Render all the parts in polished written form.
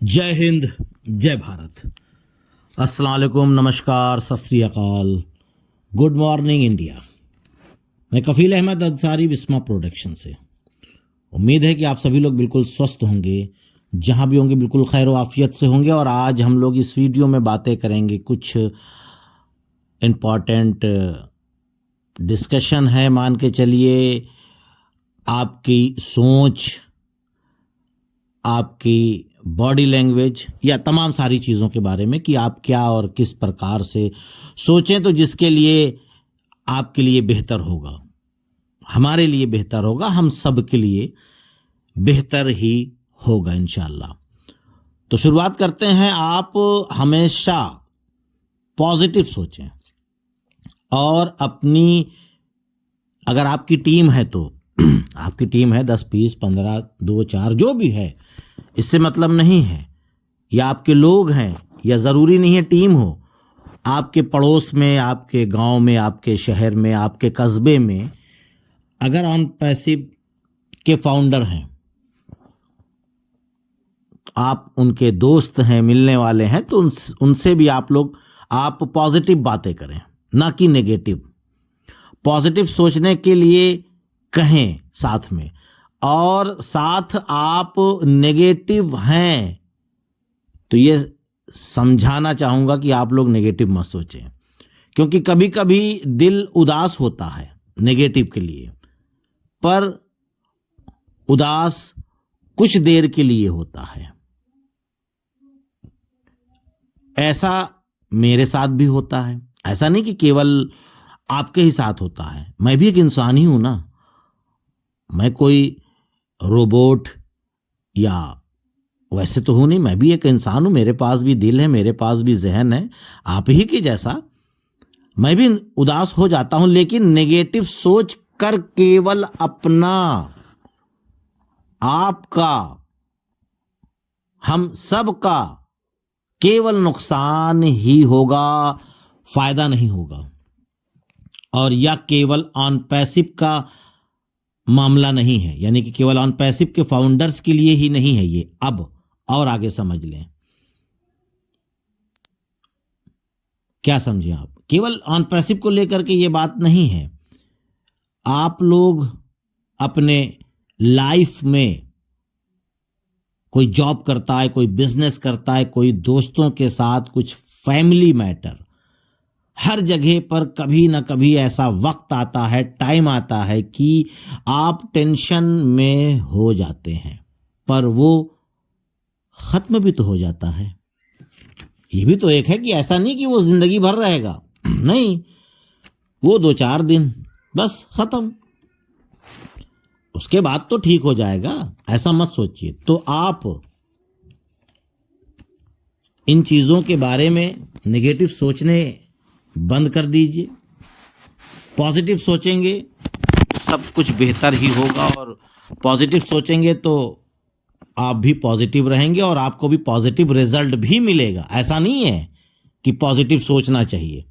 जय हिंद, जय भारत। अस्सलाम वालेकुम, नमस्कार, सत श्री अकाल, गुड मॉर्निंग इंडिया। मैं कफील अहमद अंसारी, विस्मा प्रोडक्शन से। उम्मीद है कि आप सभी लोग बिल्कुल स्वस्थ होंगे, जहां भी होंगे बिल्कुल खैर व आफियत से होंगे। और आज हम लोग इस वीडियो में बातें करेंगे, कुछ इम्पॉर्टेंट डिस्कशन है। मान के चलिए आपकी सोच, आपकी बॉडी लैंग्वेज या तमाम सारी चीज़ों के बारे में कि आप क्या और किस प्रकार से सोचें तो जिसके लिए आपके लिए बेहतर होगा, हमारे लिए बेहतर होगा, हम सब के लिए बेहतर ही होगा इंशाल्लाह। तो शुरुआत करते हैं। आप हमेशा पॉजिटिव सोचें और अपनी, अगर आपकी टीम है तो आपकी टीम है 10, 20, 15, 2, 4 जो भी है, इससे मतलब नहीं है, या आपके लोग हैं, या ज़रूरी नहीं है टीम हो, आपके पड़ोस में, आपके गांव में, आपके शहर में, आपके कस्बे में अगर ऑन पैसिव के फाउंडर हैं, आप उनके दोस्त हैं, मिलने वाले हैं, तो उनसे भी आप पॉजिटिव बातें करें, ना कि नेगेटिव। पॉजिटिव सोचने के लिए कहें साथ में, और साथ आप नेगेटिव हैं तो ये समझाना चाहूँगा कि आप लोग नेगेटिव मत सोचें, क्योंकि कभी कभी दिल उदास होता है नेगेटिव के लिए, पर उदास कुछ देर के लिए होता है। ऐसा मेरे साथ भी होता है, ऐसा नहीं कि केवल आपके ही साथ होता है। मैं भी एक इंसान ही हूं ना, मैं कोई रोबोट या वैसे तो हूं नहीं, मैं भी एक इंसान हूं, मेरे पास भी दिल है, मेरे पास भी जहन है, आप ही के जैसा। मैं भी उदास हो जाता हूं, लेकिन नेगेटिव सोच कर केवल अपना, आपका, हम सब का केवल नुकसान ही होगा, फायदा नहीं होगा। और यह केवल ऑन पैसिव का मामला नहीं है, यानी कि केवल ऑन पैसिव के फाउंडर्स के लिए ही नहीं है ये। अब और आगे समझ लें, क्या समझे आप? केवल ऑन पैसिव को लेकर के ये बात नहीं है। आप लोग अपने लाइफ में, कोई जॉब करता है, कोई बिजनेस करता है, कोई दोस्तों के साथ, कुछ फैमिली मैटर, हर जगह पर कभी ना कभी ऐसा वक्त आता है, टाइम आता है कि आप टेंशन में हो जाते हैं, पर वो खत्म भी तो हो जाता है। ये भी तो एक है कि ऐसा नहीं कि वो जिंदगी भर रहेगा नहीं, वो 2-4 दिन बस खत्म, उसके बाद तो ठीक हो जाएगा, ऐसा मत सोचिए। तो आप इन चीजों के बारे में नेगेटिव सोचने बंद कर दीजिए। पॉजिटिव सोचेंगे तो सब कुछ बेहतर ही होगा, और पॉजिटिव सोचेंगे तो आप भी पॉजिटिव रहेंगे और आपको भी पॉजिटिव रिजल्ट भी मिलेगा। ऐसा नहीं है कि पॉजिटिव सोचना चाहिए।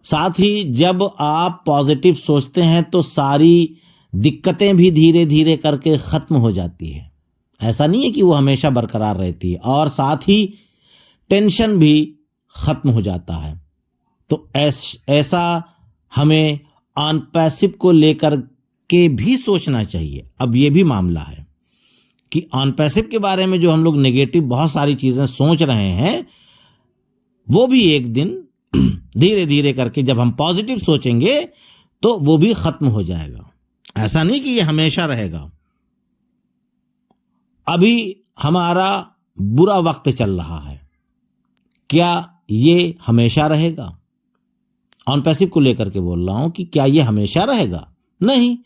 साथ ही जब आप पॉजिटिव सोचते हैं तो सारी दिक्कतें भी धीरे धीरे करके खत्म हो जाती है। ऐसा नहीं है कि वो हमेशा बरकरार रहती है, और साथ ही टेंशन भी खत्म हो जाता है। तो ऐसा हमें ऑन पैसिव को लेकर के भी सोचना चाहिए। अब ये भी मामला है कि ऑन पैसिव के बारे में जो हम लोग नेगेटिव बहुत सारी चीजें सोच रहे हैं, वो भी एक दिन धीरे धीरे करके जब हम पॉजिटिव सोचेंगे तो वो भी खत्म हो जाएगा। ऐसा नहीं कि ये हमेशा रहेगा। अभी हमारा बुरा वक्त चल रहा है, क्या ये हमेशा रहेगा? ऑन पैसिव को लेकर के बोल रहा हूं कि क्या ये हमेशा रहेगा? नहीं,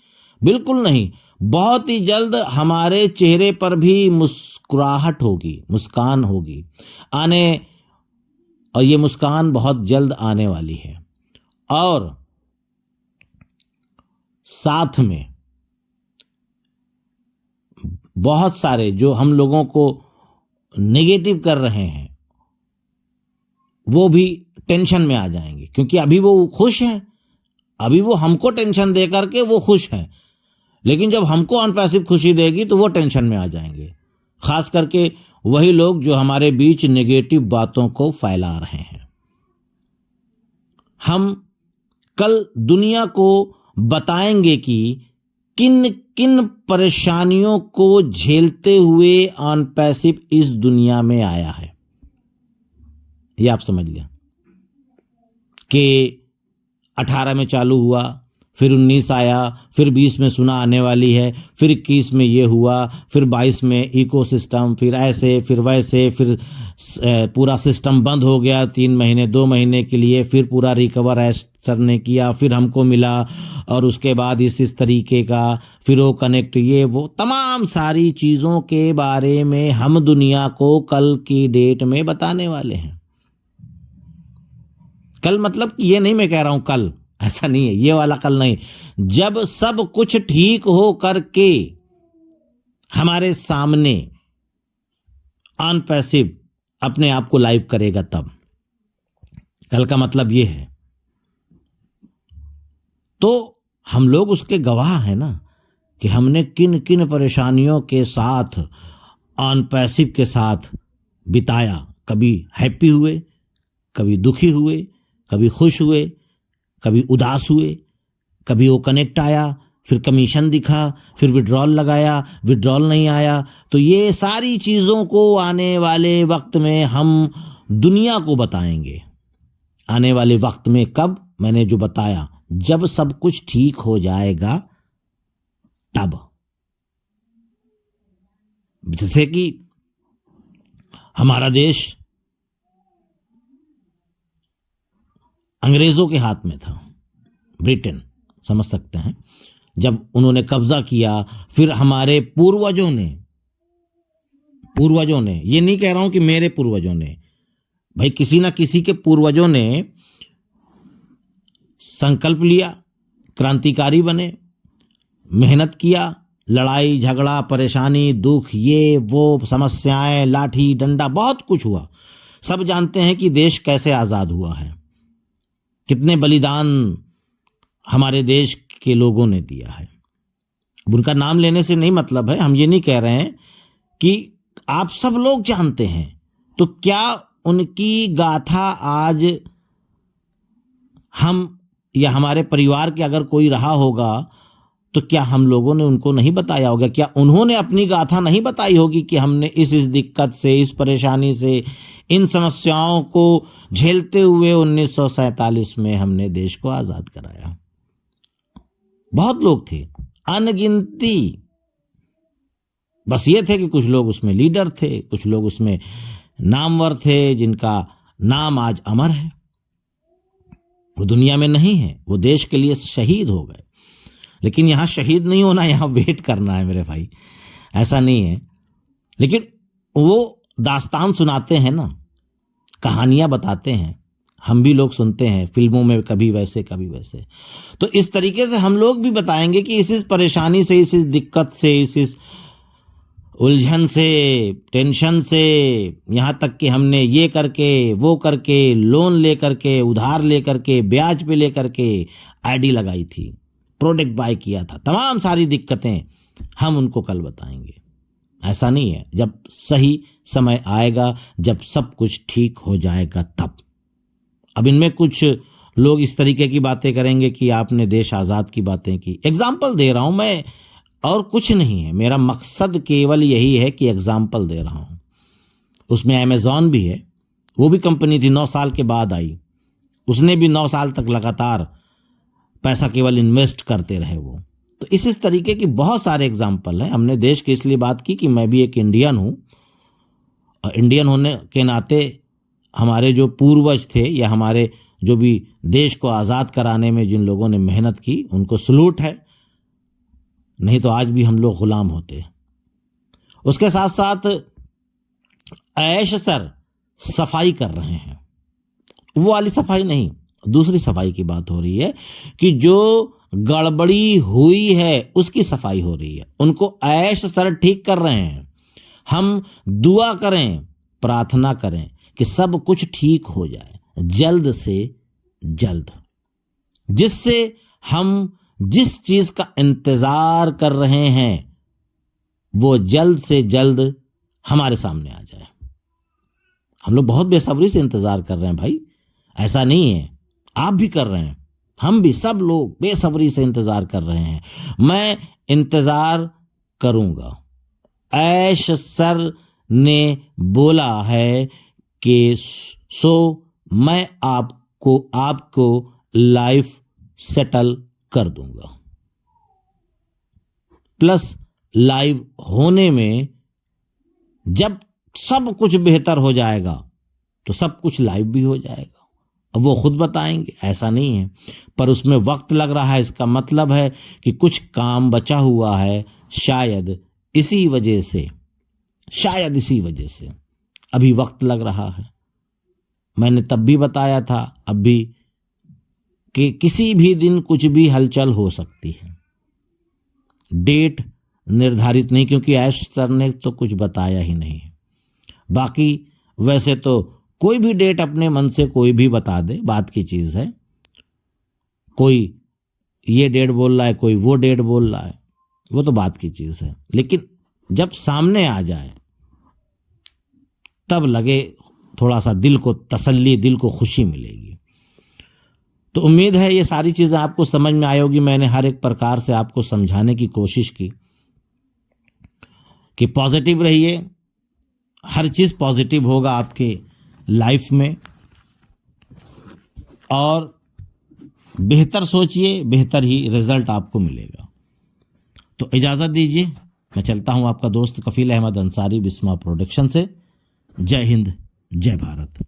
बिल्कुल नहीं। बहुत ही जल्द हमारे चेहरे पर भी मुस्कुराहट होगी, मुस्कान होगी और ये मुस्कान बहुत जल्द आने वाली है। और साथ में बहुत सारे जो हम लोगों को नेगेटिव कर रहे हैं, वो भी टेंशन में आ जाएंगे, क्योंकि अभी वो खुश हैं, अभी वो हमको टेंशन दे करके वो खुश हैं, लेकिन जब हमको अनपैसिव खुशी देगी तो वो टेंशन में आ जाएंगे। खास करके वही लोग जो हमारे बीच नेगेटिव बातों को फैला रहे हैं। हम कल दुनिया को बताएंगे कि किन किन परेशानियों को झेलते हुए ऑन पैसिव इस दुनिया में आया है। ये आप समझ लें कि 18 में चालू हुआ, फिर 19 आया, फिर 20 में सुना आने वाली है, फिर 21 में ये हुआ, फिर 22 में इकोसिस्टम, फिर ऐसे फिर वैसे, फिर पूरा सिस्टम बंद हो गया 3 महीने 2 महीने के लिए, फिर पूरा रिकवर सर ने किया, फिर हमको मिला, और उसके बाद इस तरीके का, फिर वो कनेक्ट, ये वो तमाम सारी चीज़ों के बारे में हम दुनिया को कल की डेट में बताने वाले हैं। कल मतलब कि ये नहीं मैं कह रहा हूं कल, ऐसा नहीं है, ये वाला कल नहीं, जब सब कुछ ठीक हो करके हमारे सामने ऑन पैसिव अपने आप को लाइव करेगा, तब कल का मतलब ये है। तो हम लोग उसके गवाह हैं ना कि हमने किन किन परेशानियों के साथ ऑन पैसिव के साथ बिताया। कभी हैप्पी हुए, कभी दुखी हुए, कभी खुश हुए, कभी उदास हुए, कभी वो कनेक्ट आया, फिर कमीशन दिखा, फिर विड्रॉल लगाया, विड्रॉल नहीं आया। तो ये सारी चीज़ों को आने वाले वक्त में हम दुनिया को बताएंगे। आने वाले वक्त में कब? मैंने जो बताया, जब सब कुछ ठीक हो जाएगा तब। जैसे कि हमारा देश अंग्रेजों के हाथ में था, ब्रिटेन, समझ सकते हैं, जब उन्होंने कब्जा किया, फिर हमारे पूर्वजों ने, ये नहीं कह रहा हूं कि मेरे पूर्वजों ने, भाई किसी ना किसी के पूर्वजों ने संकल्प लिया, क्रांतिकारी बने, मेहनत किया, लड़ाई झगड़ा परेशानी दुख ये वो समस्याएं लाठी डंडा बहुत कुछ हुआ। सब जानते हैं कि देश कैसे आज़ाद हुआ है, कितने बलिदान हमारे देश के लोगों ने दिया है। उनका नाम लेने से नहीं मतलब है, हम ये नहीं कह रहे हैं कि आप सब लोग जानते हैं, तो क्या उनकी गाथा आज हम या हमारे परिवार के अगर कोई रहा होगा तो क्या हम लोगों ने उनको नहीं बताया होगा? क्या उन्होंने अपनी गाथा नहीं बताई होगी कि हमने इस दिक्कत से, इस परेशानी से, इन समस्याओं को झेलते हुए 1947 में हमने देश को आज़ाद कराया। बहुत लोग थे, अनगिनती। बस ये थे कि कुछ लोग उसमें लीडर थे, कुछ लोग उसमें नामवर थे, जिनका नाम आज अमर है। वो दुनिया में नहीं है, वो देश के लिए शहीद हो गए। लेकिन यहां शहीद नहीं होना, यहां वेट करना है मेरे भाई, ऐसा नहीं है। लेकिन वो दास्तान सुनाते हैं ना, कहानियां बताते हैं, हम भी लोग सुनते हैं फिल्मों में, कभी वैसे कभी वैसे। तो इस तरीके से हम लोग भी बताएंगे कि इस परेशानी से, इस दिक्कत से, इस उलझन से, टेंशन से, यहां तक कि हमने ये करके वो करके, लोन ले करके, उधार ले करके, ब्याज पे ले करके आईडी लगाई थी, प्रोडक्ट बाय किया था, तमाम सारी दिक्कतें हम उनको कल बताएंगे। ऐसा नहीं है, जब सही समय आएगा, जब सब कुछ ठीक हो जाएगा तब। अब इनमें कुछ लोग इस तरीके की बातें करेंगे कि आपने देश आज़ाद की बातें की। एग्जाम्पल दे रहा हूं मैं, और कुछ नहीं है, मेरा मकसद केवल यही है कि एग्जाम्पल दे रहा हूं। उसमें अमेजॉन भी है, वो भी कंपनी थी, 9 साल के बाद आई, उसने भी 9 साल तक लगातार पैसा केवल इन्वेस्ट करते रहे वो। तो इस तरीके की बहुत सारे एग्जाम्पल हैं। हमने देश की इसलिए बात की कि मैं भी एक इंडियन हूं, और इंडियन होने के नाते हमारे जो पूर्वज थे, या हमारे जो भी देश को आज़ाद कराने में जिन लोगों ने मेहनत की, उनको सलूट है, नहीं तो आज भी हम लोग गुलाम होते। उसके साथ साथ ऐश सर सफाई कर रहे हैं, वो वाली सफाई नहीं, दूसरी सफाई की बात हो रही है कि जो गड़बड़ी हुई है उसकी सफाई हो रही है। उनको ऐश सर ठीक कर रहे हैं। हम दुआ करें, प्रार्थना करें कि सब कुछ ठीक हो जाए जल्द से जल्द, जिससे हम जिस चीज का इंतजार कर रहे हैं वो जल्द से जल्द हमारे सामने आ जाए। हम लोग बहुत बेसब्री से इंतजार कर रहे हैं भाई, ऐसा नहीं है, आप भी कर रहे हैं, हम भी, सब लोग बेसब्री से इंतजार कर रहे हैं। मैं इंतजार करूंगा। ऐश सर ने बोला है कि सो मैं आपको लाइफ सेटल कर दूंगा। प्लस लाइव होने में जब सब कुछ बेहतर हो जाएगा तो सब कुछ लाइव भी हो जाएगा। अब वो खुद बताएंगे, ऐसा नहीं है, पर उसमें वक्त लग रहा है। इसका मतलब है कि कुछ काम बचा हुआ है, शायद इसी वजह से अभी वक्त लग रहा है। मैंने तब भी बताया था, अब भी, कि किसी भी दिन कुछ भी हलचल हो सकती है। डेट निर्धारित नहीं, क्योंकि ऐश सर ने तो कुछ बताया ही नहीं है। बाकी वैसे तो कोई भी डेट अपने मन से कोई भी बता दे, बात की चीज है। कोई ये डेट बोल रहा है, कोई वो डेट बोल रहा है, वो तो बात की चीज है। लेकिन जब सामने आ जाए तब लगे थोड़ा सा दिल को तसल्ली, दिल को खुशी मिलेगी। तो उम्मीद है ये सारी चीजें आपको समझ में आई होगी। मैंने हर एक प्रकार से आपको समझाने की कोशिश की कि पॉजिटिव रहिए, हर चीज पॉजिटिव होगा आपके लाइफ में, और बेहतर सोचिए, बेहतर ही रिजल्ट आपको मिलेगा। तो इजाजत दीजिए, मैं चलता हूं। आपका दोस्त कफील अहमद अंसारी, बिस्मा प्रोडक्शन से। जय हिंद, जय भारत।